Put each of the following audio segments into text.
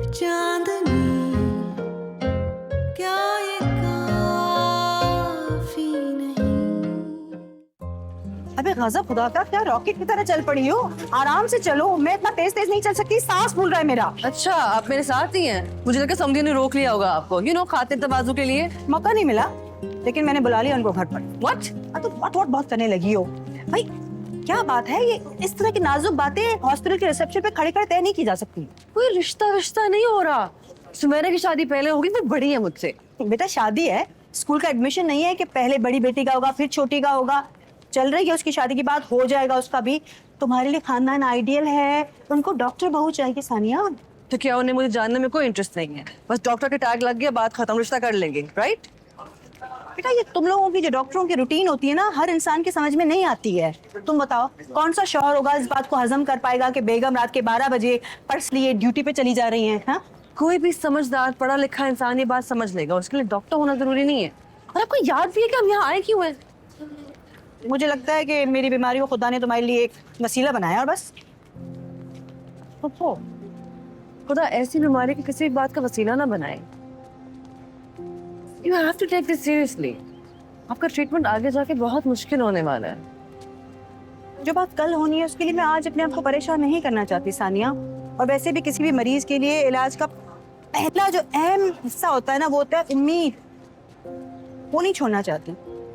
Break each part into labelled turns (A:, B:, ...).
A: चांदनी क्या ये काफी नहीं।
B: अबे गजब खुदा का, क्या रॉकेट की तरह चल पड़ी हो। आराम से चलो, मैं इतना तेज तेज नहीं चल सकती, सांस फूल रहा है मेरा।
C: अच्छा, आप मेरे साथ ही हैं। मुझे लगा समझी ने रोक लिया होगा आपको, खाते तवाज़ु के लिए।
B: मौका नहीं मिला, लेकिन मैंने बुला लिया उनको घर पर।
C: व्हाट?
B: तो बहुत करने लगी हो भाई। क्या बात है, ये इस तरह की नाजुक बातें हॉस्पिटल के रिसेप्शन पे खड़े खड़े तय नहीं की जा सकती।
C: कोई रिश्ता नहीं हो रहा। सुमेरा की शादी पहले होगी, फिर बड़ी है मुझसे।
B: बेटा शादी है, स्कूल का एडमिशन नहीं है कि पहले बड़ी बेटी का होगा फिर छोटी का होगा। चल रही है उसकी शादी की बात, हो जाएगा उसका भी। तुम्हारे लिए खानदान आइडियल है, उनको डॉक्टर बहू चाहिए सानिया।
C: तो क्या उन्हें मुझे जानने में कोई इंटरेस्ट नहीं है? बस डॉक्टर के टैग लग गया, बात खत्म, रिश्ता कर लेंगे, राइट?
B: बेटा ये तुम लोगों की जो डॉक्टरों की रूटीन होती है ना, हर इंसान की समझ में नहीं आती है। तुम बताओ कौन सा शौहर होगा इस बात को हजम कर पाएगा कि बेगम रात के 12 बजे पर्स लिए ड्यूटी पे चली जा रही हैं। हाँ,
C: कोई भी समझदार पढ़ा लिखा इंसान ये बात समझ लेगा, उसके लिए डॉक्टर होना जरूरी नहीं है। और आपको याद भी है कि हम यहाँ आए क्यों हैं?
B: मुझे लगता है कि मेरी बीमारी को खुदा ने तुम्हारे लिए एक वसीला बनाया और बस।
C: ओहो, खुदा ऐसी बीमारी की किसी बात का वसीला ना बनाए। You have to take this seriously. आपका ट्रीटमेंट आगे जाके बहुत मुश्किल होने वाला है।
B: जो बात कल होनी है उसके लिए मैं आज अपने आप को परेशान नहीं करना चाहती सानिया। और वैसे भी किसी भी मरीज के लिए इलाज का पहला जो अहम हिस्सा होता है ना, वो होता है उम्मीद। वो नहीं छोड़ना चाहती,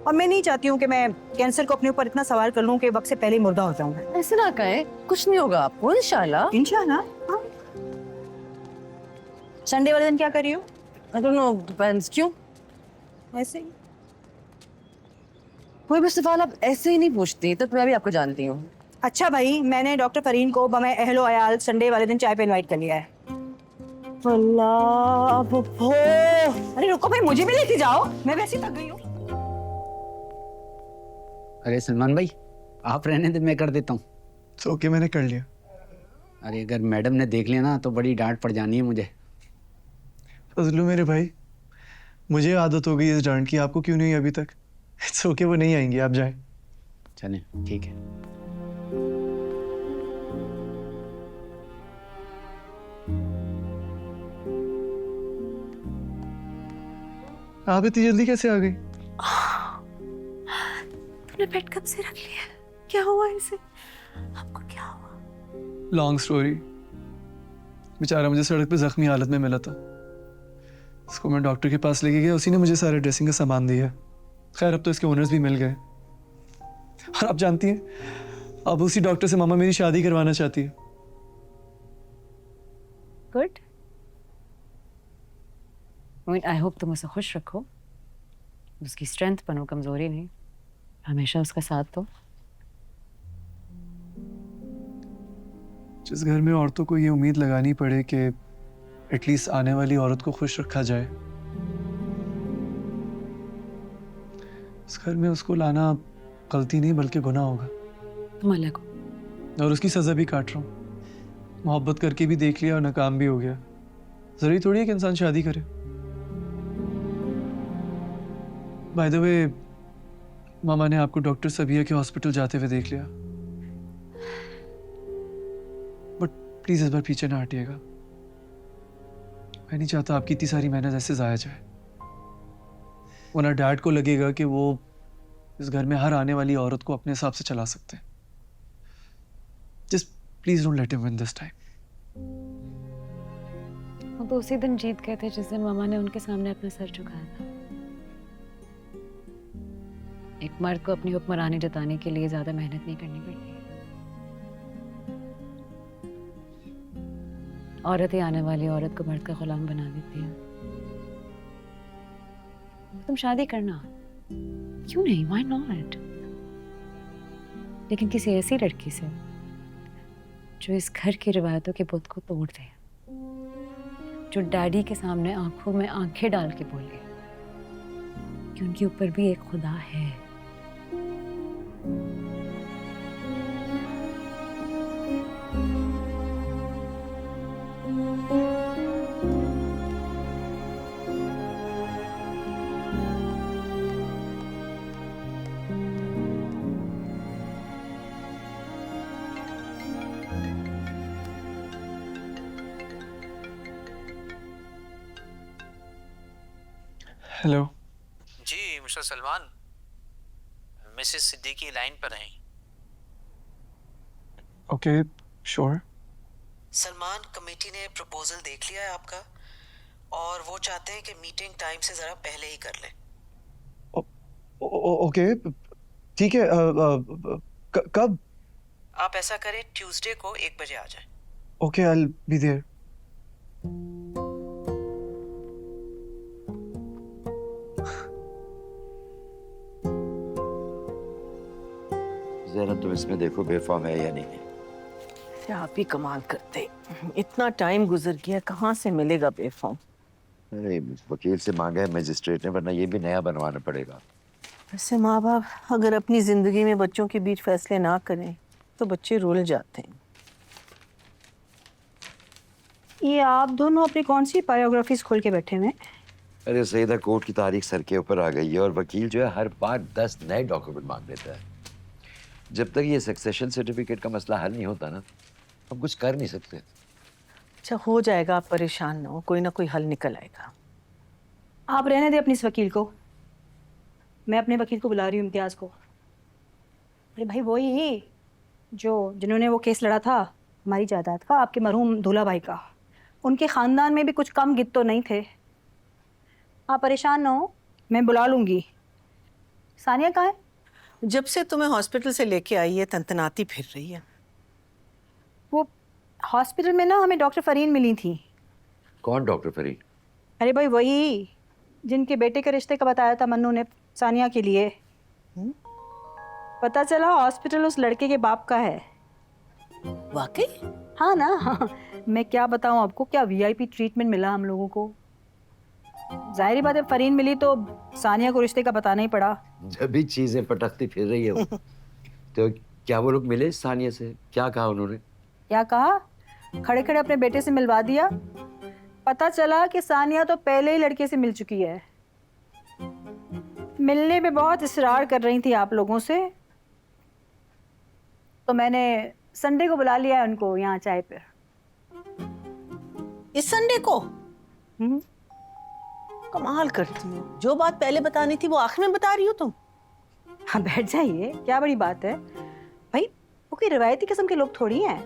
B: और मैं नहीं चाहती हूँ कि मैं कैंसर को अपने ऊपर इतना सवार कर लूँ कि वक्त से पहले ही मुर्दा हो जाऊँ।
C: ऐसे ना कहें, कुछ नहीं होगा आपको, इंशाल्लाह।
B: इंशाल्लाह। हाँ। संडे वाले दिन क्या करी हो?
C: I don't know, depends। क्यों?
B: ऐसे ही।
C: कोई भी सवाल आप ऐसे ही नहीं पूछती, तो मैं भी आपको जानती हूँ।
B: अच्छा भाई, मैंने डॉक्टर फरीन को बमे अहलो अयाल संडे वाले दिन चाय पे इनवाइट कर लिया है। अल्लाह, अरे रुको भाई, मुझे भी लेके जाओ, मैं वैसे ही थक गई हूँ।
D: अरे सलमान भाई, आप रहने दे, मैं कर देता हूँ।
E: तो ओके, मैंने कर लिया।
D: अरे अगर मैडम ने देख लिया ना तो बड़ी डांट पड़ जानी है मुझे।
E: फजलू मेरे भाई, मुझे आदत हो गई इस डांट की, आपको क्यों नहीं अभी तक? इट्स ओके, वो नहीं आएंगी, आप जाएं।
D: चलें, ठीक है।
E: आप इतनी जल्दी कैसे आ गई?
A: तुमने बेड कब से रख लिया? क्या हुआ इसे? आपको क्या हुआ?
E: Long story. बेचारा मुझे सड़क पे जख्मी हालत में मिला था, उसको मैं डॉक्टर के पास लेके गया, उसी ने मुझे सारे ड्रेसिंग का सामान दिया। खैर अब तो इसके ओनर्स भी मिल गए, और आप जानती हैं, अब उसी डॉक्टर से मामा मेरी शादी करवाना चाहती है।
C: गुड। आई होप तुम उसे खुश रखो, उसकी स्ट्रेंथ बनो, कमजोरी नहीं। हमेशा उसका साथ दो।
E: जिस घर में औरतों को ये उम्मीद लगानी पड़े कि एटलीस्ट आने वाली औरत को खुश रखा जाए, उस घर में उसको लाना गलती नहीं बल्कि गुनाह होगा।
C: तुम अलग हो।
E: और उसकी सजा भी काट रहा हूँ। मोहब्बत करके भी देख लिया और नाकाम भी हो गया। जरूरी थोड़ी है कि इंसान शादी करे। बाय द वे, मामा ने आपको डॉक्टर सबिया के हॉस्पिटल जाते हुए देख लिया, बट प्लीज इस बार पीछे ना हटिएगा। मैं नहीं चाहता आपकी इतनी सारी मेहनत ऐसे जाया जाए, वरना डैड को लगेगा कि वो इस घर में हर आने वाली औरत को अपने हिसाब से चला सकते हैं। Just please don't let him win this time.
F: वो तो उसी दिन जीत गए थे जिस दिन मामा ने उनके सामने अपना सर झुकाया था। एक मर्द को अपनी हुक्मरानी जताने के लिए ज्यादा मेहनत नहीं करनी पड़ती। औरत ही आने वाली औरत को मर्द का गुलाम बना देती है। तुम शादी करना, क्यों नहीं, व्हाई नॉट? लेकिन किसी ऐसी लड़की से जो इस घर की रिवायतों के बुत को तोड़ दे, जो डैडी के सामने आंखों में आंखें डाल के बोले कि उनके ऊपर भी एक खुदा है।
E: हेलो।
G: जी mister Salman, missus Siddiqui line पर हैं।
E: Okay, sure.
H: सलमान, कमेटी ने प्रपोजल देख लिया है आपका और वो चाहते हैं कि मीटिंग टाइम से जरा पहले ही कर लें।
E: ओके, ठीक है। कब?
H: आप ऐसा करें, ट्यूसडे को 1 बजे आ जाएं।
E: Okay, I will be there.
I: जरा तुम इसमें देखो बेफाम है या नहीं।
H: आप ही कमाल करते, इतना टाइम गुजर गया, कहाँ से मिलेगा बेफॉर्म।
I: अरे वकील से मांगा है मजिस्ट्रेट ने, वरना ये भी नया बनवाना पड़ेगा।
H: वैसे माँ बाप अगर अपनी जिंदगी में बच्चों के बीच फैसले ना करें तो बच्चे रुल जाते हैं।
B: ये आप दोनों अपनी कौन सी बायोग्राफीज खोल के बैठे हुए हैं?
I: अरे सईदा, कोर्ट की तारीख सर के ऊपर आ गई है और वकील जो है हर बार 10 नए डॉक्यूमेंट मांग लेता है। जब तक ये सक्सेशन सर्टिफिकेट का मसला हल नहीं होता ना, हम कुछ कर नहीं सकते।
H: अच्छा, हो जाएगा, आप परेशान ना हो, कोई ना कोई हल निकल आएगा।
B: आप रहने दें अपनी इस वकील को, मैं अपने वकील को बुला रही हूँ, इम्तियाज़ को। अरे भाई वही जिन्होंने वो केस लड़ा था हमारी जायदाद का, आपके मरहूम दूल्हा भाई का। उनके ख़ानदान में भी कुछ कम गित तो नहीं थे। आप परेशान ना हो, मैं बुला लूँगी। सानिया कहाँ है?
H: जब से तुम्हें हॉस्पिटल से लेके आई है तनतनाती फिर रही है।
B: वो हॉस्पिटल में ना हमें डॉक्टर फरीन मिली थी।
I: कौन डॉक्टर फरीद?
B: अरे भाई वही जिनके बेटे के रिश्ते का बताया था मन्नू ने सानिया के लिए। पता चला हॉस्पिटल उस लड़के के बाप का है।
H: वाकई?
B: हाँ ना, हाँ। मैं क्या बताऊँ आपको, क्या वीआईपी ट्रीटमेंट मिला हम लोगों को। जाहिर बात है, फरीन मिली तो सानिया को रिश्ते का बताना ही पड़ा।
I: जब भी चीजें पटकती फिर रही है वो। तो क्या वो लोग मिले सानिया से? क्या कहा उन्होंने?
B: क्या कहा? खड़े खड़े अपने बेटे से मिलवा दिया। पता चला कि सानिया तो पहले ही लड़के से मिल चुकी है। मिलने पे बहुत इसरार कर रही थी आप लोगों से, तो मैंने संडे को बुला लिया है उनको यहाँ चाय पे।
H: इस संडे को? कमाल करती हो, जो बात पहले बतानी थी वो आखिर में बता रही हो तुम।
B: हाँ बैठ जाइए, क्या बड़ी बात है भाई, वो कोई रिवायती किस्म के लोग थोड़ी हैं।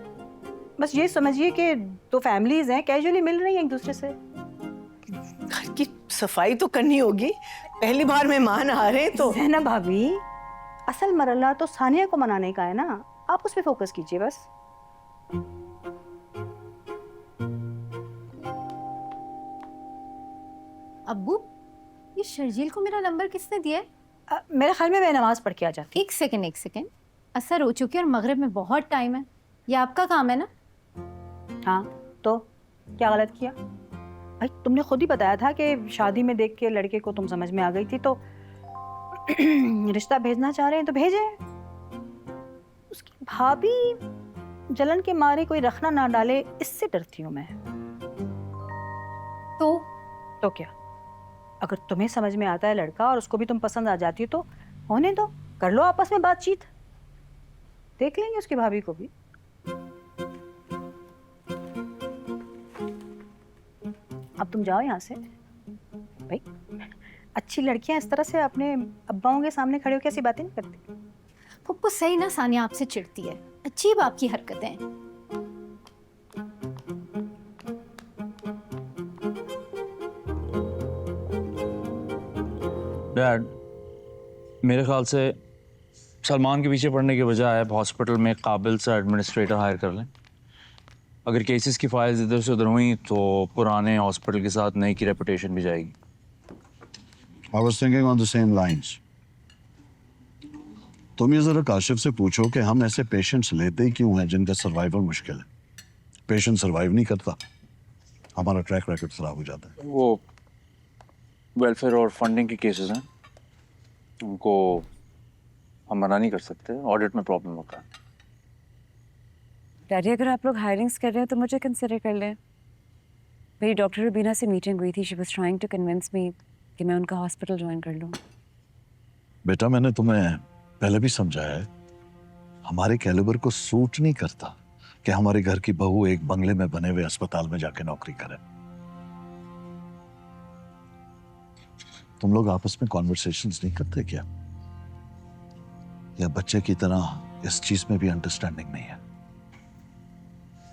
B: बस ये समझिए कि दो फैमिलीज हैं, कैजुअली मिल रही हैं एक दूसरे से।
H: घर की सफाई तो करनी होगी, पहली बार मेहमान आ रहे हैं तो।
B: जैनब भाभी, असल मरला तो सानिया को मनाने का है ना, आप उस पे फोकस कीजिए बस।
A: अब्बू, ये शर्जील को मेरा नंबर किसने दिया है?
B: मेरे ख्याल में मैं नमाज पढ़ के आ जाती।
A: एक सेकंड, असर हो चुकी है और मगरिब में बहुत टाइम है। ये आपका काम है ना?
B: हाँ तो क्या गलत किया भाई? तुमने खुद ही बताया था कि शादी में देख के लड़के को तुम समझ में आ गई थी, तो रिश्ता भेजना चाह रहे हैं तो भेजे। उसकी भाभी जलन के मारे कोई रखना ना डाले, इससे डरती हूँ मैं। तो क्या, अगर तुम्हें समझ में आता है लड़का और उसको भी तुम पसंद आ जाती हो तो होने दो, कर लो आपस में बातचीत, देख लेंगे उसकी भाभी को भी। अब तुम जाओ यहाँ से भाई। अच्छी लड़कियां इस तरह से अपने अब्बाओं के सामने खड़े होकर ऐसी बातें नहीं करती।
A: पप्पू सही ना, सानिया आपसे चिढ़ती है, अजीब आपकी हरकतें हैं।
J: डैड, मेरे ख्याल से सलमान के पीछे पड़ने के बजाय आप हॉस्पिटल में काबिल सा एडमिनिस्ट्रेटर हायर कर लें। अगर केसेस की फाइल्स इधर से उधर हुई तो पुराने हॉस्पिटल के साथ नई की रेपुटेशन भी जाएगी।
K: I was thinking on the same lines. तुम ये जरा काशिफ से पूछो कि हम ऐसे पेशेंट्स लेते ही क्यों हैं जिनका सर्वाइवल मुश्किल है। पेशेंट सर्वाइव नहीं करता, हमारा ट्रैक रिकॉर्ड खराब हो जाता है।
J: वो वेलफेयर और फंडिंग के केसेस हैं, उनको हम मना नहीं कर सकते, ऑडिट में प्रॉब्लम होता है।
C: डैडी, अगर आप लोग हायरिंग्स कर रहे हैं तो मुझे कंसिडर कर लें। मेरी डॉक्टर रुबीना से मीटिंग हुई थी, she was trying to convince me कि मैं उनका हॉस्पिटल ज्वाइन कर लूँ।
K: बेटा, मैंने तुम्हें पहले भी समझाया है, हमारे कैलिबर को सूट नहीं करता कि हमारे घर की बहू एक बंगले में बने हुए अस्पताल में जाके नौकरी करे। तुम लोग आपस में कॉन्वर्सेशंस नहीं करते क्या? या बच्चे की तरह इस चीज में भी अंडरस्टैंडिंग नहीं है?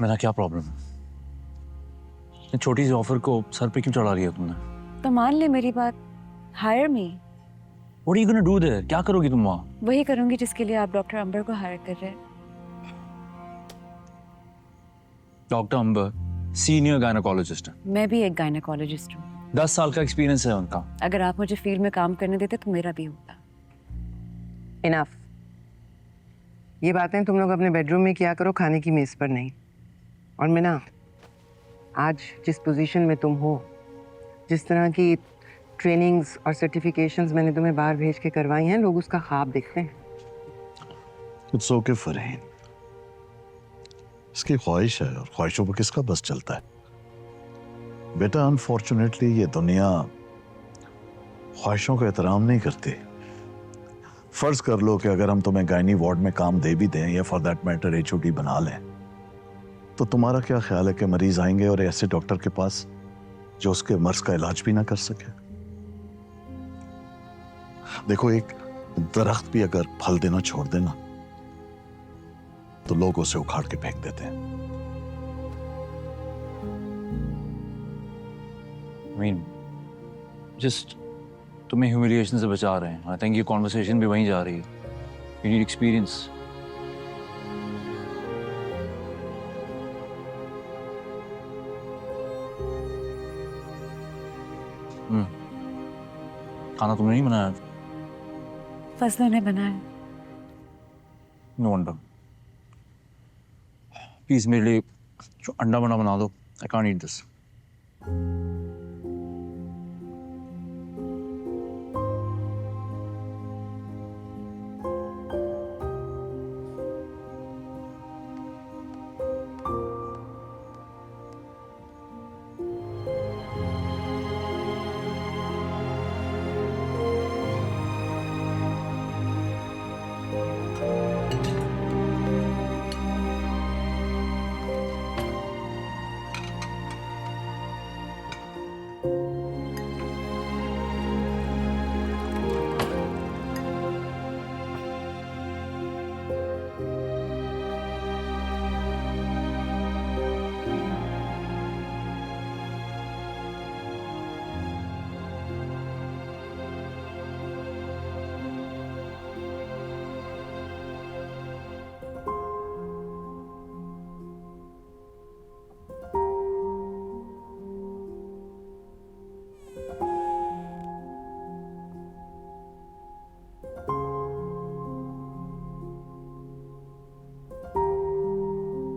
J: मेरा क्या प्रॉब्लम है? इतनी छोटी सी ऑफर को सर पे क्यों चढ़ा लिया तुमने?
F: तो मान ले मेरी बात, hire me.
J: What are you gonna do there? क्या करोगी तुम वहाँ?
F: वही करूंगी जिसके लिए आप डॉक्टर अंबर को हायर कर रहे हैं।
J: डॉक्टर अंबर सीनियर गायनेकोलॉजिस्ट है।
F: मैं भी एक गायनेकोलॉजिस्ट हूँ।
J: 10 साल का एक्सपीरियंस है उनका।
F: अगर आप मुझे फील्ड में काम करने देते तो मेरा भी होता।
H: इनफ। ये बातें तुम लोग अपने बेडरूम में किया करो, खाने की मेज पर नहीं। और मैं ना, आज जिस पोजीशन में तुम हो, जिस तरह की ट्रेनिंग्स और सर्टिफिकेशंस मैंने तुम्हें बाहर भेज के करवाई हैं, लोग उसका ख्वाब देखते हैं।
K: इट्स ओके फरहीन, इसकी ख्वाहिश है और ख्वाहिशों पर किसका बस चलता है? बेटा, अनफॉर्चुनेटली ये दुनिया ख्वाहिशों का एहतराम नहीं करती। फर्ज कर लो कि अगर हम तुम्हें गायनी वार्ड में काम दे भी दें या फॉर दैट मैटर HOD बना लें, तो तुम्हारा क्या ख्याल है कि मरीज आएंगे और ऐसे डॉक्टर के पास जो उसके मर्ज का इलाज भी ना कर सके? देखो, एक दरख्त भी अगर फल देना छोड़ देना तो लोग उसे उखाड़ के फेंक देते हैं।
J: I mean, just तुम्हें ह्यूमिलिएशन से बचा रहे हैं। आई थिंक ये कॉन्वर्सेशन भी वहीं जा रही है। You need experience. खाना तुमने नहीं बनाया?
F: फजलों ने बनाया।
J: No wonder. प्लीज मेरे लिए जो अंडा बना बना दो। I can't eat this.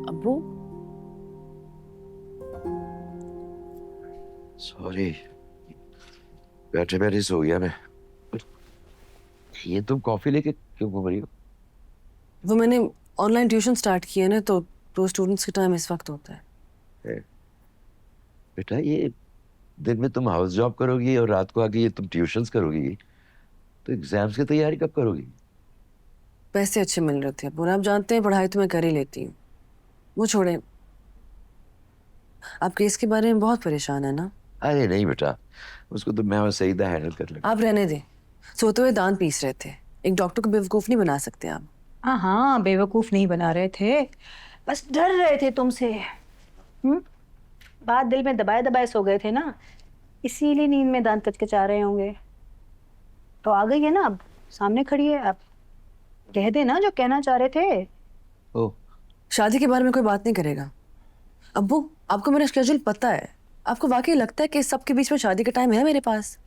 F: अब्बू,
I: सॉरी, बैठे बैठे सो गया मैं। ये तुम कॉफी लेके क्यों घूम रही हो?
A: वो मैंने ऑनलाइन ट्यूशन स्टार्ट की है ना, तो स्टूडेंट्स के टाइम इस वक्त होता है।
I: बेटा, ये दिन में तुम हाउस जॉब करोगी और रात को आके ये तुम ट्यूशंस करोगी, तो एग्जाम्स की तैयारी कब करोगी?
A: पैसे अच्छे मिल रहे थे अब्बू, आप जानते हैं पढ़ाई तो मैं कर ही लेती हूँ। वो छोड़े, आप केस के बारे में बहुत परेशान है ना?
I: अरे नहीं बेटा, उसको तो मैं और सईदा हैंडल कर लेंगे।
A: आप रहने दें, सोते हुए दांत पीस रहे थे। एक डॉक्टर को बेवकूफ नहीं बना सकते आप।
B: हाँ, बेवकूफ नहीं बना रहे थे, बस डर रहे थे तुमसे। बात दिल में दबाए दबाए सो गए थे ना, इसीलिए नींद में दांत कचकचा रहे होंगे। तो आ गई है ना, अब सामने खड़ी है, आप कह देना जो कहना चाह रहे थे।
I: ओह,
A: शादी के बारे में कोई बात नहीं करेगा। अब्बू, आपको मेरा शेड्यूल पता है। आपको वाकई लगता है कि इस सब के बीच में शादी का टाइम है मेरे पास?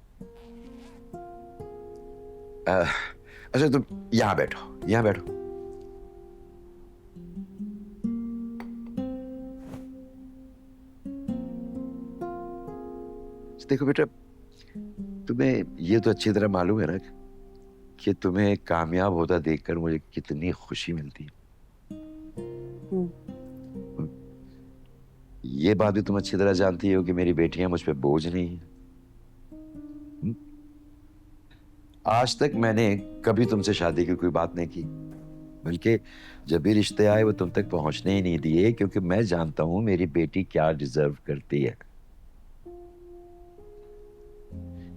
I: अच्छा तुम यहाँ बैठो, यहाँ बैठो। देखो बेटा, तुम्हें ये तो अच्छी तरह मालूम है ना कि तुम्हें कामयाब होता देखकर मुझे कितनी खुशी मिलती है। ये बात भी तुम अच्छी तरह जानती हो कि मेरी बेटियां मुझ पे बोझ नहीं है। आज तक मैंने कभी तुमसे शादी की कोई बात नहीं की, बल्कि जब भी रिश्ते आए वो तुम तक पहुंचने ही नहीं दिए, क्योंकि मैं जानता हूं मेरी बेटी क्या डिजर्व करती है।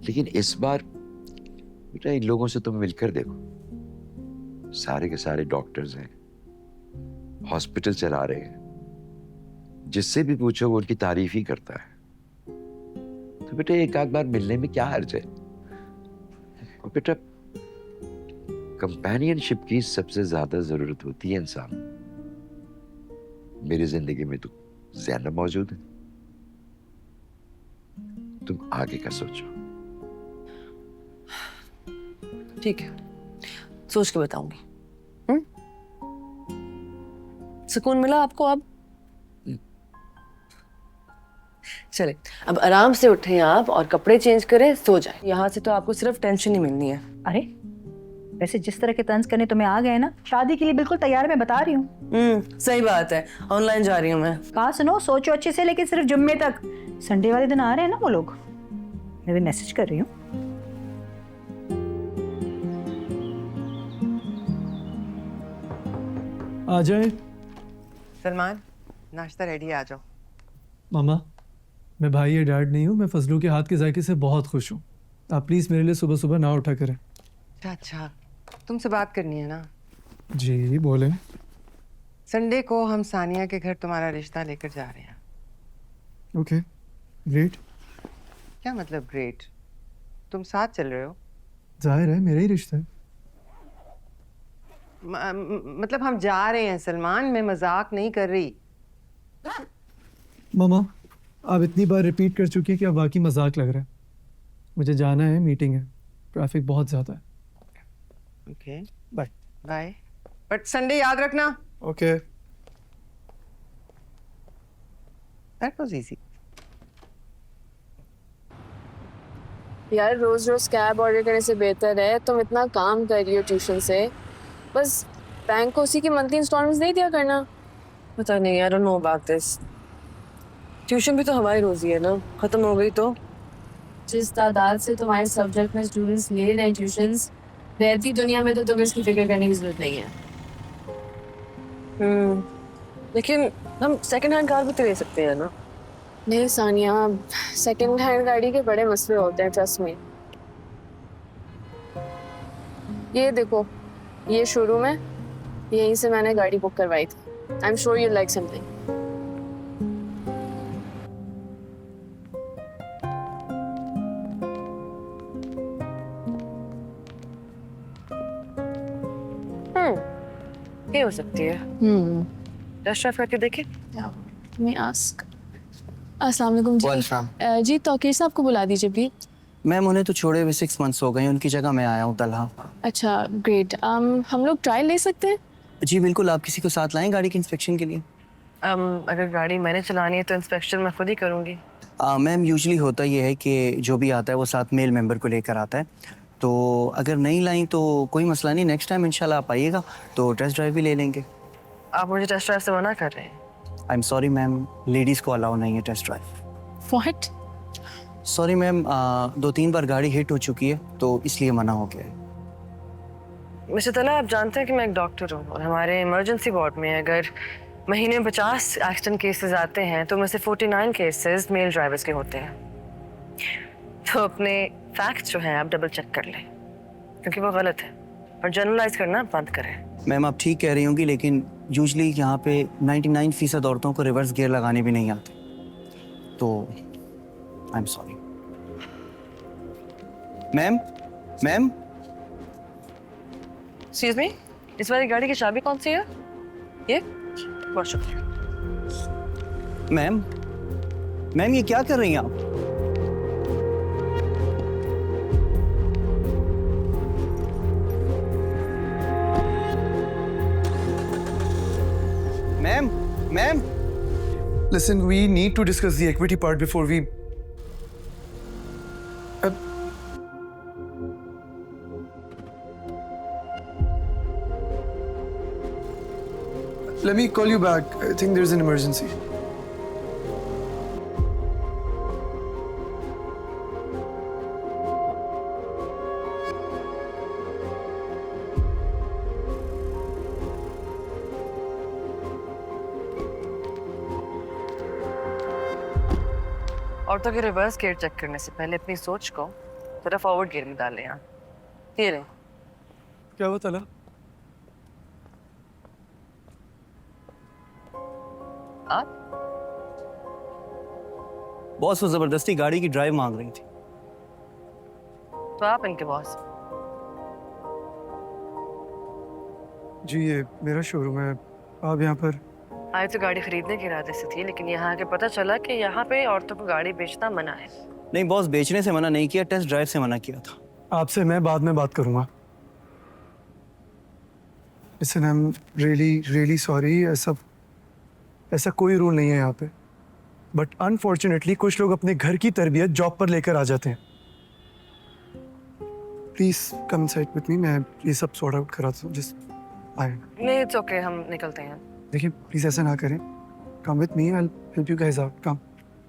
I: लेकिन इस बार बेटा इन लोगों से तुम मिलकर देखो, सारे के सारे डॉक्टर्स हैं, हॉस्पिटल चला रहे हैं, जिससे भी पूछो वो उनकी तारीफ ही करता है। तो बेटा एक आध बार मिलने में क्या हर्ज है। और बेटा कंपेनियनशिप की सबसे ज्यादा जरूरत होती है इंसान। मेरी जिंदगी में तो ज़ैनब मौजूद है। तुम आगे का सोचो।
A: ठीक है, सोच के बताऊंगी। सुकून मिला आपको अब? चले अब आराम से उठें आप और कपड़े चेंज करें, सो जाएं। यहाँ से तो आपको सिर्फ टेंशन ही मिलनी है।
B: अरे वैसे जिस तरह के तंज करने तुम्हें आ गए ना, शादी के लिए बिल्कुल तैयार, मैं बता रही हूँ।
A: सही बात है, ऑनलाइन जा रही हूँ मैं।
B: कहा सुनो, सोचो अच्छे से, लेकिन सिर्फ जुम्मे तक। संडे वाले दिन आ रहे हैं ना वो लोग। मैं भी मैसेज कर रही हूँ।
E: आ जाए।
H: सलमान, नाश्ता रेडी, आ जाओ।
E: मामा, मैं भाई या डैड नहीं हूँ, मैं फजलू के हाथ के जायके से बहुत खुश हूँ। आप प्लीज़ मेरे लिए सुबह सुबह ना उठा करें।
H: अच्छा अच्छा, तुमसे बात करनी है ना?
E: जी बोले।
H: संडे को हम सानिया के घर तुम्हारा रिश्ता लेकर जा रहे हैं।
E: Okay great.
H: क्या मतलब ग्रेट? तुम साथ चल रहे हो?
E: जाहिर है मेरा ही रिश्ता है।
H: मतलब हम जा रहे हैं सलमान, मैं मजाक नहीं कर रही।
E: मामा, आप इतनी बार रिपीट कर चुकी है कि अब वाकई मजाक लग रहा है। मुझे जाना है, मीटिंग है, ट्रैफिक बहुत ज़्यादा है।
H: Okay
E: bye.
H: Bye, but Sunday याद रखना।
E: ओके।
H: That was easy.
F: यार रोज रोज कैब ऑर्डर करने से बेहतर है तुम इतना काम कर रही हो ट्यूशन से, बस बैंक को उसी की मंथली इंस्टॉलमेंट्स दे दिया करना।
A: पता नहीं, I don't know about this. Tuition भी तो हमारी रोजी है ना, खत्म हो गई तो।
F: जिस तादाद से तुम्हारे सब्जेक्ट में स्टूडेंट्स ले रहे हैं ट्यूशंस, रहती दुनिया में तो तुम्हें इसकी फिक्र करने की जरूरत नहीं है।
A: लेकिन हम सेकंड हैंड कार भी तो ले सकते हैं ना।
F: नहीं सानिया, सेकंड हैंड गाड़ी के बड़े मसले होते हैं, ट्रस्ट में। ये देखो, ये शोरूम है, यहीं से मैंने गाड़ी बुक करवाई थी। I am sure you like something.
A: ये हो सकती है। टेस्ट ड्राइव करके देखें।
F: May I ask? अस्सलाम वालेकुम जी। जी तौकीर साहब को बुला दीजिए प्लीज।
L: मैम उन्हें तो छोड़े हुए 6 मंथ्स हो गए, उनकी जगह मैं आया हूँ तलहा।
F: अच्छा ग्रेट। हम लोग ट्रायल ले सकते हैं?
L: जी बिल्कुल, आप किसी को साथ लाएं गाड़ी के इंस्पेक्शन के लिए?
A: अगर गाड़ी मैंने चलानी है तो इंस्पेक्शन मैं खुद ही करूँगी।
L: मैम यूजुअली होता ये है कि जो भी आता है वो साथ मेल मेंबर को लेकर आता है, तो अगर नहीं लाई तो कोई मसला नहीं, नेक्स्ट टाइम इंशाल्लाह आप आइएगा तो टेस्ट ड्राइव भी ले लेंगे।
A: आप मुझे टेस्ट ड्राइव से मना कर रहे हैं?
L: I am sorry ma'am, ladies को अलाउ नहीं है test drive.
F: What?
L: Sorry ma'am, 2-3 बार गाड़ी हिट हो चुकी है तो इसलिए मना हो गया है।
A: मिस्टर तला, आप जानते हैं कि मैं एक डॉक्टर हूँ और हमारे इमरजेंसी वार्ड में अगर महीने में 50 एक्सीडेंट केसेस आते हैं तो में से 49 केसेस मेल ड्राइवर्स के होते हैं। तो अपने फैक्ट्स जो हैं आप डबल चेक कर लें, क्योंकि वो गलत है, और जनरलाइज करना बंद करें।
L: मैम आप ठीक कह रही होंगी, लेकिन यूजुअली यहाँ पे 99% औरतों को रिवर्स गियर लगाने भी नहीं आते, तो आई am sorry. Ma'am ma'am
A: excuse me, इस वाली गाड़ी की चाबी कौन सी है? ये? बहुत शुक्रिया।
L: मैम मैम ये क्या कर रही हैं आप? Ma'am ma'am
E: Listen, we need to discuss the equity part before we. Let me call you back. I think there's an emergency.
A: औरतों के रिवर्स गियर चेक करने से पहले अपनी सोच को थोड़ा फॉरवर्ड गियर में डालें। यहाँ ये ले।
E: क्या हुआ तला?
A: आप?
L: बॉस वो जबरदस्ती गाड़ी की ड्राइव मांग रही थी।
A: तो आप इनके बॉस?
E: जी ये मेरा शोरूम है, आप यहाँ पर?
A: आए तो गाड़ी खरीदने के इरादे से थी, लेकिन यहाँ आके पता चला कि यहाँ पे औरतों को गाड़ी बेचना मना है।
L: नहीं बॉस, बेचने से मना नहीं किया, टेस्ट ड्राइव से मना किया था।
E: आपसे मैं बाद में बात करूँगा। Listen, I'm really sorry। ऐसा कोई रूल नहीं है यहाँ पे, बट अनफॉर्चुनेटली कुछ लोग अपने घर की तरबियत जॉब पर लेकर आ जाते हैं। Please come inside with me, मैं ये सब सॉर्ट आउट करा दूँ। जस्ट आए।
A: नहीं, इट्स ओके, हम निकलते हैं।
E: देखिए प्लीज ऐसा ना करें, come with me, I will help you guys out. Come,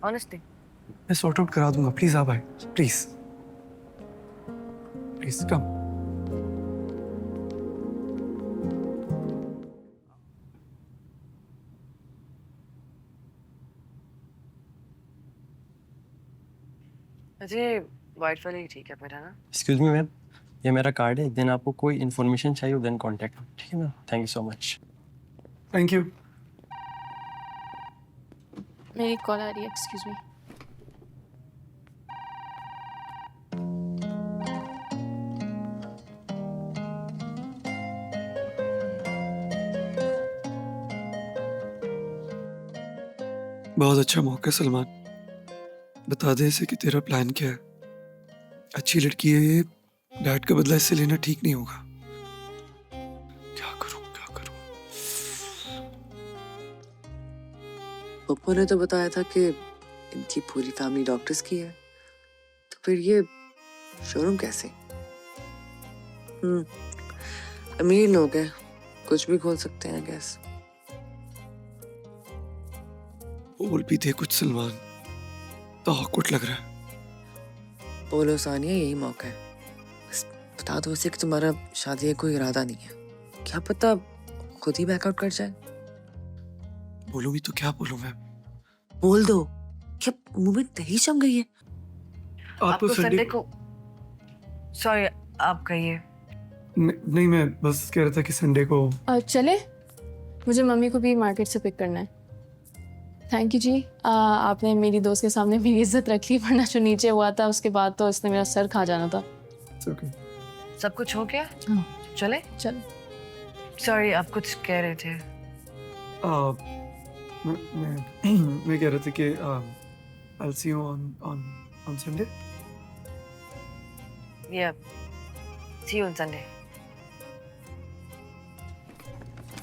A: honestly
E: मैं सॉर्ट आउट करा दूंगा। प्लीज आप आए, please please come.
A: Ajay, white वाले ही ठीक है मेरा ना।
M: एक्सक्यूज मी मैम, ये मेरा कार्ड है, देन आपको कोई इन्फॉर्मेशन चाहिए देन कांटेक्ट, ठीक है ma'am? Thank you so much.
E: Thank you.
N: मेरी कॉल आ रही है, एक्सक्यूज मी।
E: बहुत अच्छा मौका सलमान, बता दे इसे कि तेरा प्लान क्या है। अच्छी लड़की है ये, डैड का बदला इससे लेना ठीक नहीं होगा। क्या करूं?
A: पप्पू ने तो बताया था कि इनकी पूरी फैमिली डॉक्टर्स की है, तो फिर ये शोरूम कैसे? अमीर लोग हैं, कुछ भी खोल सकते हैं गैस।
E: बोल भी दे कुछ सलमान, तो awkward लग रहा है।
A: बोलो सानिया, यही मौका है। बस बता दो उसे कि तुम्हारा शादी का कोई इरादा नहीं है। क्या पता खुद ही बैकआउट कर जाए।
E: बोलूं भी तो क्या बोलूं मैं?
A: बोल दो। क्या मुंह में दही जम गई है?
E: आपको
A: संडे को सॉरी, आप कहिए।
E: नहीं, मैं बस कह रहा था कि संडे को
N: चले, मुझे मम्मी को भी मार्केट से पिक करना है। थैंक यू जी, आपने मेरी दोस्त के सामने मेरी इज्जत रख ली, वरना जो नीचे हुआ था उसके बाद तो इसने मेरा सर खा जाना था।
E: okay।
A: सब कुछ हो गया?
N: हाँ।
A: चले?
N: चल।
A: सॉरी, आप कुछ कह रहे थे।
E: मैं कह रहा था कि I'll see you on Sunday।
A: Yeah, see you on Sunday।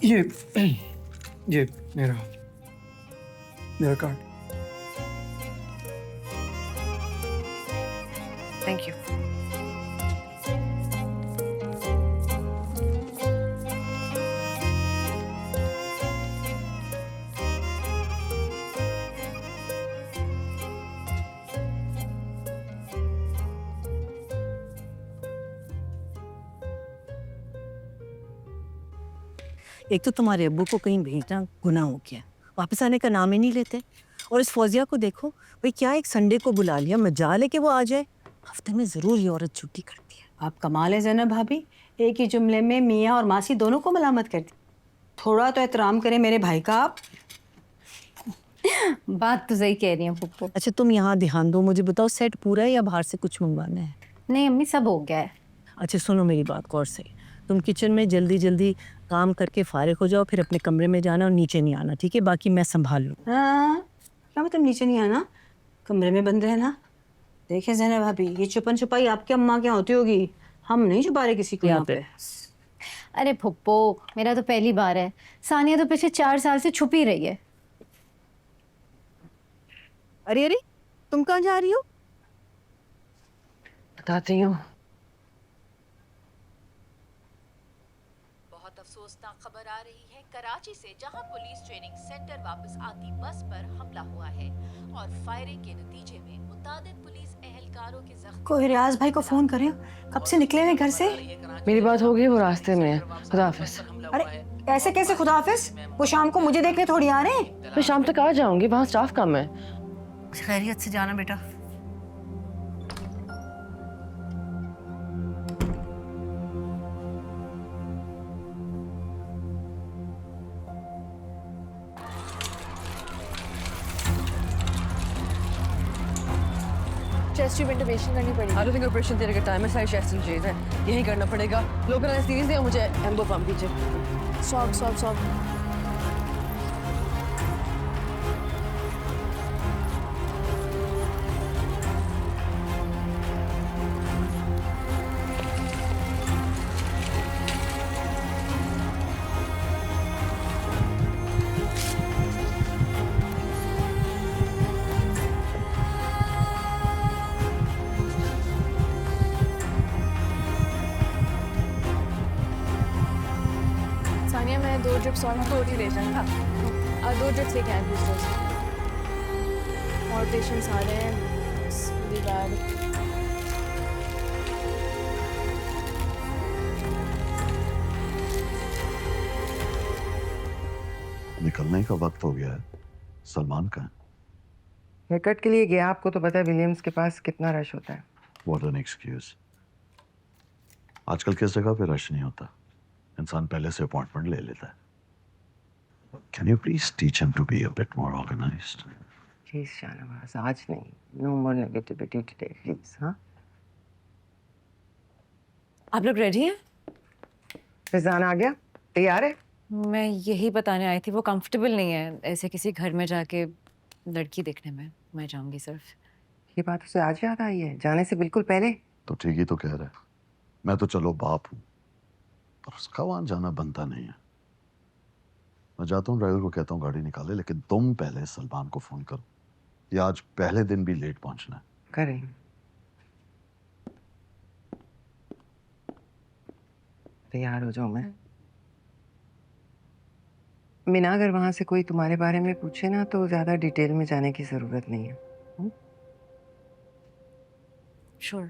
E: ये मेरा कार्ड।
A: Thank you.
B: एक तो तुम्हारे अब्बू को कहीं भेजना गुनाह हो गया, वापस आने का नाम ही नहीं लेते। और इस फौजिया को देखो भाई, क्या एक संडे को बुला लिया, मजा लेके वो आ जाए। हफ्ते में जरूर ये औरत छुट्टी करती है। आप कमाल है ज़ैनब भाभी, एक ही जुमले में मियाँ और मासी दोनों को मलामत करती। थोड़ा तो एहतराम करें मेरे भाई का आप।
F: बात तो सही कह रही हैं पप्पू।
B: अच्छा तुम यहाँ ध्यान दो, मुझे बताओ सेट पूरा है या बाहर से कुछ मंगवाना है?
F: नहीं अम्मी, सब हो गया है।
B: अच्छा सुनो मेरी बात गौर से, तुम किचन में जल्दी जल्दी काम करके फारिग हो जाओ, फिर अपने कमरे में जाना और नीचे नहीं आना, ठीक है? बाकी मैं संभाल लूँ। हाँ, क्या मतलब नीचे नहीं आना, कमरे में बंद रहना। देखे ज़ैनब भाभी, ये छुपन छुपाई आपकी अम्मा क्या होती होगी, हम नहीं छुपा रहे किसी को यहाँ पे।
F: अरे फुप्पो, मेरा तो पहली बार है, सानिया तो पिछले 4 साल से छुप ही रही है।
B: अरे अरे, तुम कहाँ जा रही हो?
A: बताती हूँ।
O: बहुत अफसोसनाक खबर आ रही है कराची से, जहां पुलिस ट्रेनिंग सेंटर वापस आती बस पर हमला हुआ है और फायरिंग के नतीजे में मुतादिद पुलिस एहलकारों के जख्म।
B: कोई रियाज भाई को फोन करें, कब से निकले हैं घर से?
A: मेरी बात हो गई, वो रास्ते में है। खुदा हाफिज।
B: अरे ऐसे कैसे खुदा हाफिज? वो शाम को मुझे देखने थोड़ी आ रहे हैं।
A: मैं शाम तक आ जाऊंगी, वहाँ स्टाफ कम है।
B: खैरियत से जाना बेटा।
N: चेस्ट ट्यूब इंटुबेशन करनी पड़ेगी।
A: आई डोंट थिंक ऑपरेशन तेरे का टाइम है, सारी चेस्ट इंजरीज है, यही करना पड़ेगा। लोकल एनेस्थीसिया मुझे एम्बो पंप दीजिए।
N: सॉब सानिया, मैं 2 ड्रिप्स और मोटिवेशन था। 2 ड्रिप्स लेके आए बूस्टर्स। और पेशेंट्स आ रहे हैं, really bad।
K: निकलने का वक्त हो गया है। सलमान का
H: हेयर कट के लिए गया, आपको तो पता है विलियम्स के पास कितना रश होता है।
K: What an excuse. आजकल किस जगह पे रश नहीं होता, इंसान पहले से अपॉइंटमेंट ले लेता है। Can you please teach him to be a bit more organised?
H: Please Shahnawaz, आज नहीं, no more negativity today please. हाँ,
F: आप लोग रेडी हैं?
H: फिजान आ गया, तैयार है?
F: मैं यही बताने आई थी, वो कंफर्टेबल नहीं है ऐसे किसी घर में जाके लड़की देखने में। मैं जाऊंगी सिर्फ।
H: ये बात उसे आज याद आई है, जाने से बिल्कुल पहले।
K: तो ठीक ही तो कह रहा है। मैं तो चलो बाप हूँ, पर उसका वहां जाना बनता नहीं है। मैं जाता हूँ, ड्राइवर को कहता हूँ गाड़ी निकाले, लेकिन तुम पहले सलमान को फोन करो। ये आज पहले दिन भी लेट पहुंचना है।
H: करें। तैयार हो जाओ। मैं मीना, अगर वहां से कोई तुम्हारे बारे में पूछे ना तो ज्यादा डिटेल में जाने की जरूरत नहीं है।
F: श्योर।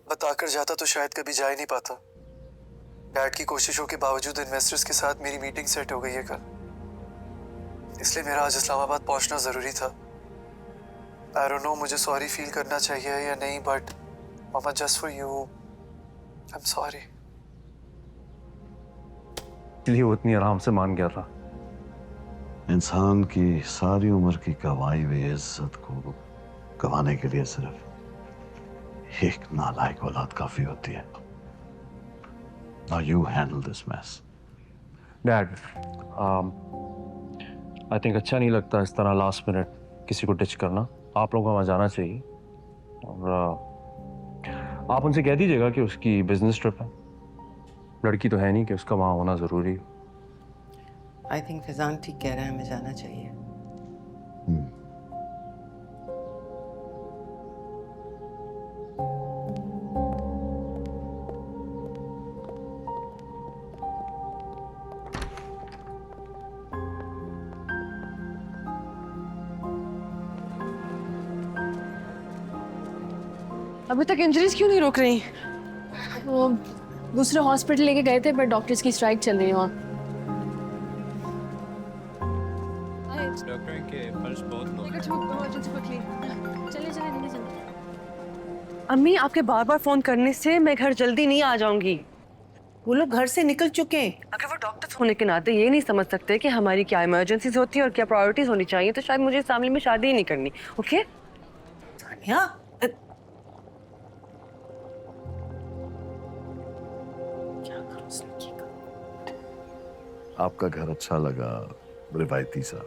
E: बताकर जाता तो शायद कभी जा ही नहीं पाता। डैड की कोशिशों के बावजूद इन्वेस्टर्स के साथ मेरी मीटिंग सेट हो गई है कल, इसलिए मेरा आज इस्लामाबाद पहुंचना जरूरी था। आई डोंट नो मुझे सॉरी फील करना चाहिए या नहीं, but mama just for you I am sorry.
M: इसलिए वो इतनी आराम से मान गया था।
K: इंसान की सारी उम्र की कमाई हुई इज्जत को गंवाने के लिए सिर्फ एक नालायक औलाद काफी होती है। Now you handle this mess.
M: Dad, I think अच्छा नहीं लगता इस तरह लास्ट मिनट किसी को डिच करना। आप लोगों को वहाँ जाना चाहिए, और आप उनसे कह दीजिएगा कि उसकी बिजनेस ट्रिप है, लड़की तो है नहीं कि उसका वहाँ होना ज़रूरी है।
H: आई थिंक फिजान ठीक कह रहा है, हमें जाना चाहिए।
A: अभी तक इंजरीज क्यों नहीं रुक रही?
N: वो दूसरे हॉस्पिटल लेके गए थे, पर डॉक्टर्स की स्ट्राइक चल रही है वहाँ।
G: डॉक्टर के पल्स बहुत लो है।
N: चलिए चलिए।
A: अम्मी, आपके बार बार फोन करने से मैं घर जल्दी नहीं आ जाऊंगी।
B: वो लोग घर से निकल चुके हैं।
A: अगर वो डॉक्टर्स होने के नाते ये नहीं समझ सकते कि हमारी क्या इमरजेंसीज होती है और क्या प्रायोरिटीज होनी चाहिए, तो शायद मुझे इस फैमिली में शादी ही नहीं करनी। ओके
B: सानिया,
K: आपका घर अच्छा लगा, रिवायती सा,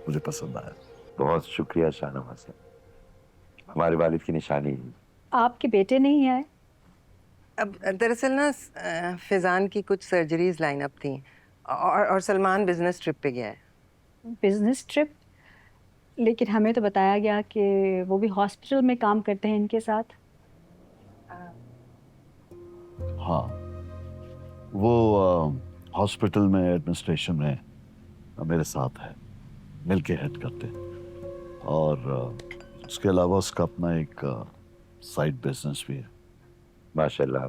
K: मुझे पसंद आया।
I: बहुत शुक्रिया शाहनवाज साहब, हमारे वालिद की निशानी है।
F: आपके बेटे नहीं आए?
H: अब दरअसल ना फिजान की कुछ सर्जरीज लाइन अप थी, और सलमान बिजनेस ट्रिप पे गया है।
F: Business trip? लेकिन हमें तो बताया गया कि वो भी हॉस्पिटल में काम करते हैं इनके साथ।
K: हाँ, वो हॉस्पिटल में एडमिनिस्ट्रेशन में मेरे साथ है, मिलके हेड करते हैं। और उसके अलावा उसका अपना एक साइड बिजनेस भी है।
I: माशाल्लाह।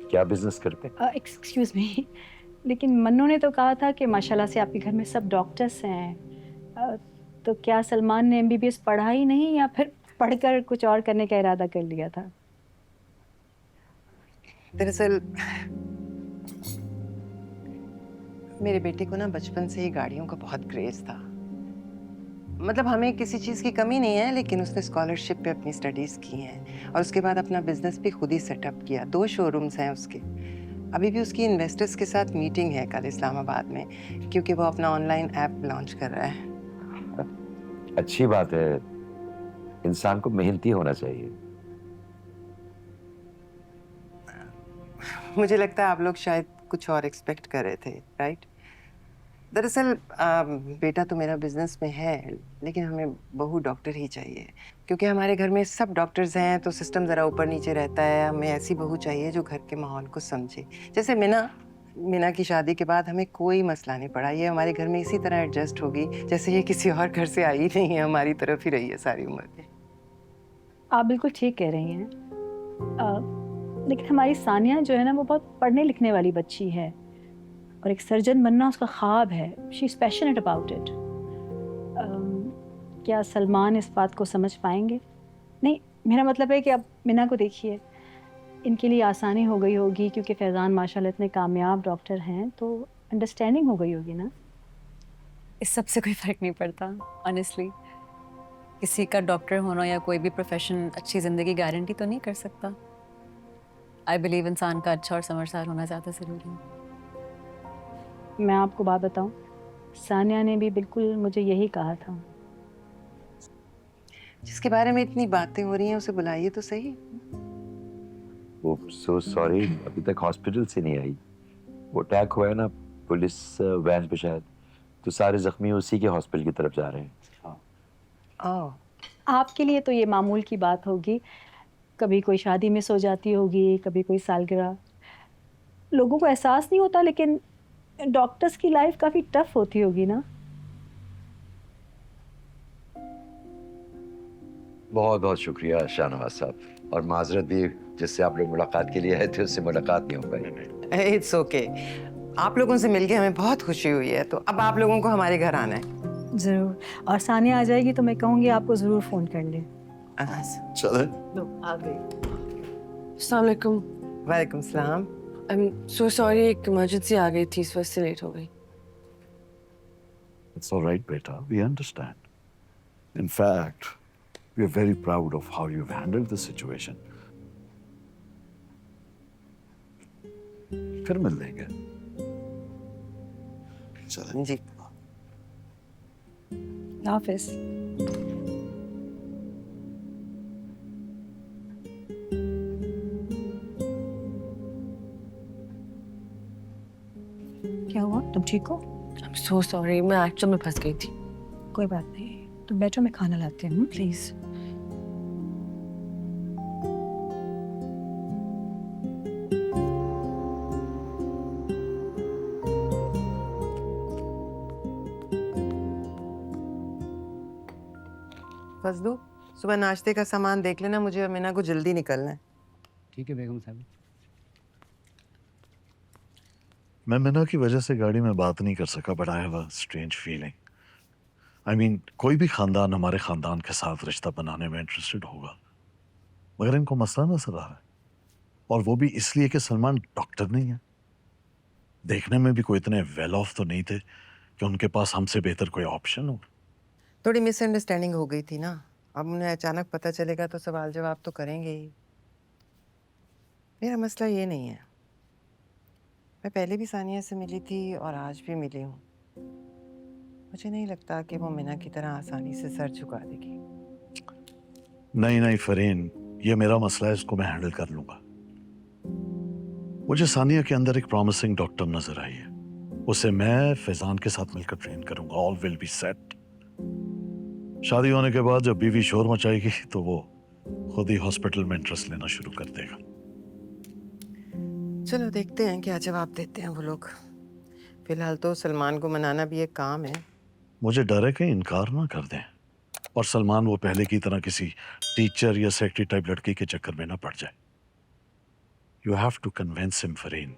I: क्या बिजनेस करते हैं?
F: एक्सक्यूज मी, लेकिन मन्नू ने तो कहा था कि माशाल्लाह से आपके घर में सब डॉक्टर्स हैं। तो क्या सलमान ने MBBS पढ़ा ही नहीं, या फिर पढ़कर कुछ और करने का इरादा कर लिया था?
H: दरअसल मेरे बेटे को ना बचपन से ही गाड़ियों का बहुत क्रेज था। मतलब हमें किसी चीज़ की कमी नहीं है, लेकिन उसने स्कॉलरशिप पे अपनी स्टडीज़ की हैं और उसके बाद अपना बिजनेस भी खुद ही सेटअप किया। 2 शोरूम्स हैं उसके। अभी भी उसकी इन्वेस्टर्स के साथ मीटिंग है कल इस्लामाबाद में, क्योंकि वो अपना ऑनलाइन ऐप लॉन्च कर रहा है।
I: अच्छी बात है, इंसान को मेहनती होना चाहिए।
H: मुझे लगता है आप लोग शायद कुछ और एक्सपेक्ट कर रहे थे, राइट? दरअसल बेटा तो मेरा बिजनेस में है, लेकिन हमें बहू डॉक्टर ही चाहिए, क्योंकि हमारे घर में सब डॉक्टर्स हैं तो सिस्टम ज़रा ऊपर नीचे रहता है। हमें ऐसी बहू चाहिए जो घर के माहौल को समझे। जैसे मीना की शादी के बाद हमें कोई मसला नहीं पड़ा। ये हमारे घर में इसी तरह एडजस्ट होगी जैसे ये किसी और घर से आई नहीं है, हमारी तरफ ही रही है सारी उम्र में।
B: आप बिल्कुल ठीक कह रही हैं, लेकिन हमारी सानिया जो है ना, वो बहुत पढ़ने लिखने वाली बच्ची है और एक सर्जन बनना उसका ख्वाब है। She is passionate about it. क्या सलमान इस बात को समझ पाएंगे? नहीं, मेरा मतलब है कि अब मीना को देखिए, इनके लिए आसानी हो गई होगी क्योंकि फैज़ान माशाल्लाह इतने कामयाब डॉक्टर हैं, तो अंडरस्टैंडिंग हो गई होगी ना।
C: इस सब से कोई फ़र्क नहीं पड़ता ऑनेस्टली। किसी का डॉक्टर होना या कोई भी प्रोफेशन अच्छी ज़िंदगी गारंटी तो नहीं कर सकता। आई बिलीव इंसान का अच्छा और समझदार होना ज़्यादा ज़रूरी है।
B: मैं आपको बात बताऊं, सानिया ने भी बिल्कुल मुझे यही कहा था।
H: जिसके बारे में इतनी बातें हो रही हैं उसे बुलाइए तो सही।
I: वो सो सॉरी, अभी तक हॉस्पिटल से नहीं आई। वो अटैक हुआ है ना पुलिस वैन पे शायद, तो सारे जख्मी उसी के हॉस्पिटल की तरफ जा रहे हैं।
B: आपके लिए तो ये मामूल की बात होगी, कभी कोई शादी मिस हो जाती होगी, कभी कोई सालगिरह। लोगों को एहसास नहीं होता, लेकिन डॉक्टर्स की लाइफ काफ़ी टफ होती होगी ना।
I: बहुत बहुत शुक्रिया शाहनवाज साहब, और माजरत भी जिससे आप लोग मुलाकात के लिए आए थे उससे मुलाकात नहीं हो पाई।
H: It's okay. आप लोगों से मिलके हमें बहुत खुशी हुई है, तो अब आप लोगों को हमारे घर आना है।
B: ज़रूर, और सानिया आ जाएगी तो मैं कहूँगी आपको ज़रूर फ़ोन कर ले।
K: चले
A: आ गई। अस्सलाम वालेकुम।
H: वालेकुम सलाम।
A: आई एम सो सॉरी, एक इमरजेंसी आ गई थी, इस वजह से लेट हो गई।
K: It's all right, beta. We understand. In fact, we are very proud of how you've handled the situation. फिर मिल लेंगे। चलें।
H: जी।
B: हाफिज़। क्या हुआ? तुम ठीक हो?
A: आई एम सो सॉरी, मैं एक्चुअल में फंस गई थी।
B: कोई बात नहीं, तुम बैठो, मैं खाना लाती हूँ प्लीज़।
H: फजलू, सुबह नाश्ते का सामान देख लेना, मुझे और मीना को जल्दी निकलना है।
D: ठीक है बेगम साहब।
K: मैं मीना की वजह से गाड़ी में बात नहीं कर सका, but I have a strange feeling. I mean, कोई भी खानदान हमारे खानदान के साथ रिश्ता बनाने में इंटरेस्टेड होगा, मगर इनको मसला नजर आ रहा है, और वो भी इसलिए कि सलमान डॉक्टर नहीं है। देखने में भी कोई इतने वेल ऑफ तो नहीं थे कि उनके पास हमसे बेहतर कोई ऑप्शन हो।
H: थोड़ी मिसअंडरस्टैंडिंग हो गई थी ना, अब उन्हें अचानक पता चलेगा तो सवाल जवाब तो करेंगे ही। मेरा मसला ये नहीं है, मैं पहले भी सानिया से मिली थी और आज भी मिली हूँ। मुझे नहीं लगता कि वो मीना की तरह आसानी से सर झुका देगी।
K: नहीं नहीं फरीन, ये मेरा मसला है, इसको मैं हैंडल कर लूंगा। मुझे सानिया के अंदर एक प्रॉमिसिंग डॉक्टर नजर आई है, उसे मैं फैजान के साथ मिलकर ट्रेन करूंगा। All will be set. शादी होने के बाद जब बीवी शोर मचाएगी तो वो खुद ही हॉस्पिटल में इंटरेस्ट लेना शुरू कर देगा।
H: चलो देखते हैं क्या जवाब देते हैं वो लोग। फिलहाल तो सलमान को मनाना भी एक काम है।
K: मुझे डर है कि इनकार ना कर दें और सलमान वो पहले की तरह किसी टीचर या सेक्रेटरी टाइप लड़की के चक्कर में ना पड़ जाए। You have to convince him Fareen.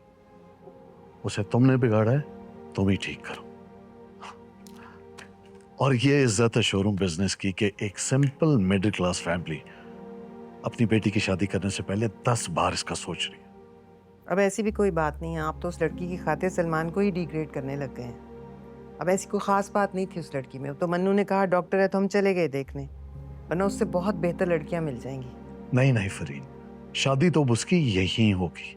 K: उसे तुमने बिगाड़ा है, तुम ही ठीक करो। और ये इज्जत है शोरूम बिजनेस की कि एक सिंपल मिडिल क्लास फैमिली अपनी बेटी की शादी करने से पहले 10 बार इसका सोच रही है।
H: अब ऐसी भी कोई बात नहीं है, आप तो उस लड़की की खातिर सलमान को ही डिग्रेड करने लग गए हैं। अब ऐसी कोई ख़ास बात नहीं थी उस लड़की में। तो मन्नू ने कहा डॉक्टर है तो हम चले गए देखने, वरना उससे बहुत बेहतर लड़कियां मिल जाएंगी।
K: नहीं नहीं फरीन, शादी तो अब उसकी यही होगी।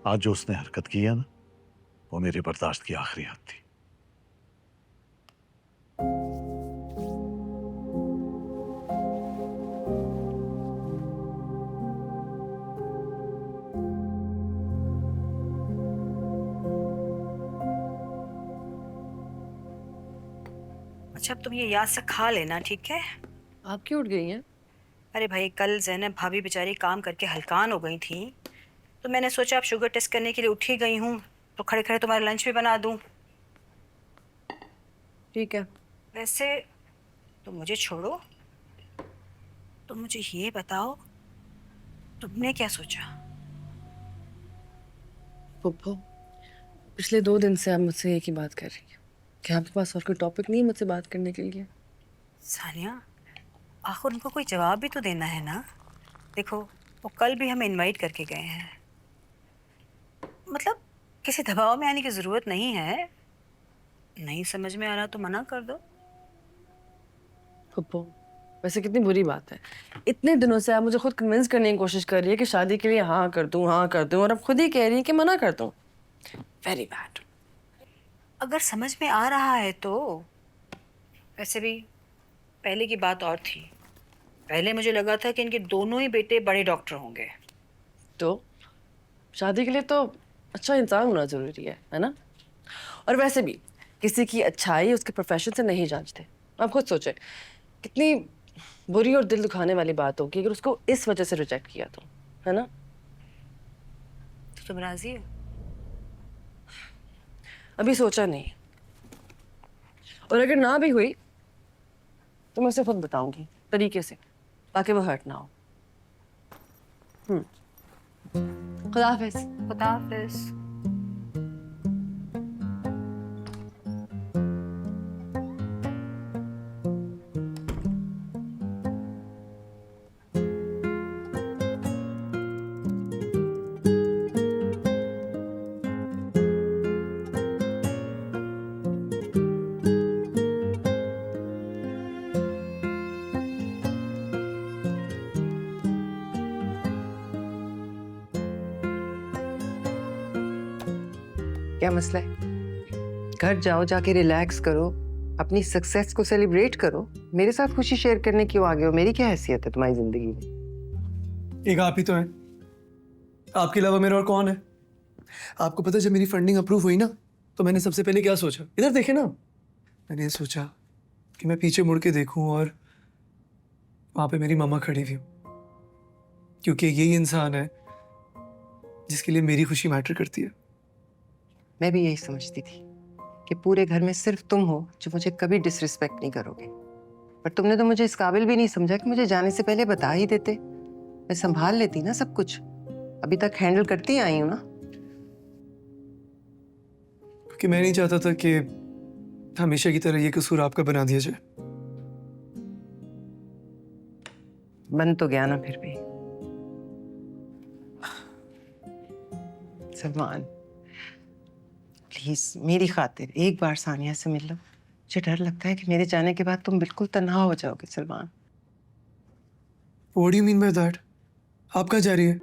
K: आज जो उसने हरकत की है ना, वो मेरे बर्दाश्त की आखिरी हद थी।
B: अच्छा अब तुम ये याद से खा लेना, ठीक है?
A: आप क्यों उठ गई हैं?
B: अरे भाई, कल ज़ैनब भाभी बेचारी काम करके हलकान हो गई थी, तो मैंने सोचा अब शुगर टेस्ट करने के लिए उठ ही गई हूँ तो खड़े खड़े तुम्हारा लंच भी बना दूँ।
A: ठीक है।
B: वैसे तुम मुझे छोड़ो, तुम मुझे ये बताओ तुमने क्या सोचा?
A: पुप्पो, पिछले 2 दिन से आप मुझसे एक ही बात कर रही हैं। क्या आपके पास और कोई टॉपिक नहीं है मुझसे बात करने के लिए?
B: सानिया, आखिर उनको कोई जवाब भी तो देना है ना। देखो, वो कल भी हमें इनवाइट करके गए हैं, मतलब किसी दबाव में आने की ज़रूरत नहीं है। नहीं समझ में आ रहा तो मना कर दो।
A: पुप्पो, वैसे कितनी बुरी बात है, इतने दिनों से आप मुझे खुद कन्विंस करने की कोशिश कर रही है कि शादी के लिए हाँ कर दूं, और अब खुद ही कह रही है कि मना कर दूं। Very bad.
B: अगर समझ में आ रहा है तो। वैसे भी पहले की बात और थी। पहले मुझे लगा था कि इनके दोनों ही बेटे बड़े डॉक्टर होंगे।
A: तो शादी के लिए तो अच्छा इंसान होना जरूरी है ना? और वैसे भी किसी की अच्छाई उसके प्रोफेशन से नहीं जांचते। आप खुद सोचें, कितनी बुरी और दिल दुखाने वाली बात होगी अगर उसको इस वजह से रिजेक्ट किया तो, है ना?
B: तो तुम राजी हो?
A: अभी सोचा नहीं, और अगर ना भी हुई तो मैं उसे खुद बताऊंगी तरीके से, ताकि वो हर्ट ना हो। खुदा हाफिज।
B: खुदा हाफिज।
H: क्या मसला है? घर जाओ, जाके रिलैक्स करो, अपनी सक्सेस को सेलिब्रेट करो। मेरे साथ खुशी शेयर करने क्यों आ गए हो? मेरी क्या हैसियत है तुम्हारी जिंदगी में?
E: एक आप ही तो हैं, आपके अलावा मेरा और कौन है? आपको पता है जब मेरी फंडिंग अप्रूव हुई ना, तो मैंने सबसे पहले क्या सोचा? इधर देखे ना, मैंने ये सोचा कि मैं पीछे मुड़ के देखूं और वहां पे मेरी मामा खड़ी हुई, क्योंकि यही इंसान है जिसके लिए मेरी खुशी मैटर करती है।
H: मैं भी यही समझती थी कि पूरे घर में सिर्फ तुम हो जो मुझे कभी डिसरिस्पेक्ट नहीं करोगे, पर तुमने तो मुझे इस काबिल भी नहीं समझा कि मुझे जाने से पहले बता ही देते। मैं संभाल लेती ना सब कुछ, अभी तक हैंडल करती आई हूं ना।
E: क्योंकि मैं नहीं चाहता था कि हमेशा की तरह ये कसूर आपका बना दिया जाए।
H: बन तो गया ना फिर भी। सलमान, प्लीज मेरी खातिर एक बार सानिया से मिल लो। मुझे डर लगता है कि मेरे जाने के बाद तुम बिल्कुल तन्हा हो जाओगे Salman.
E: What do you mean by that? आप कहाँ जा रही है?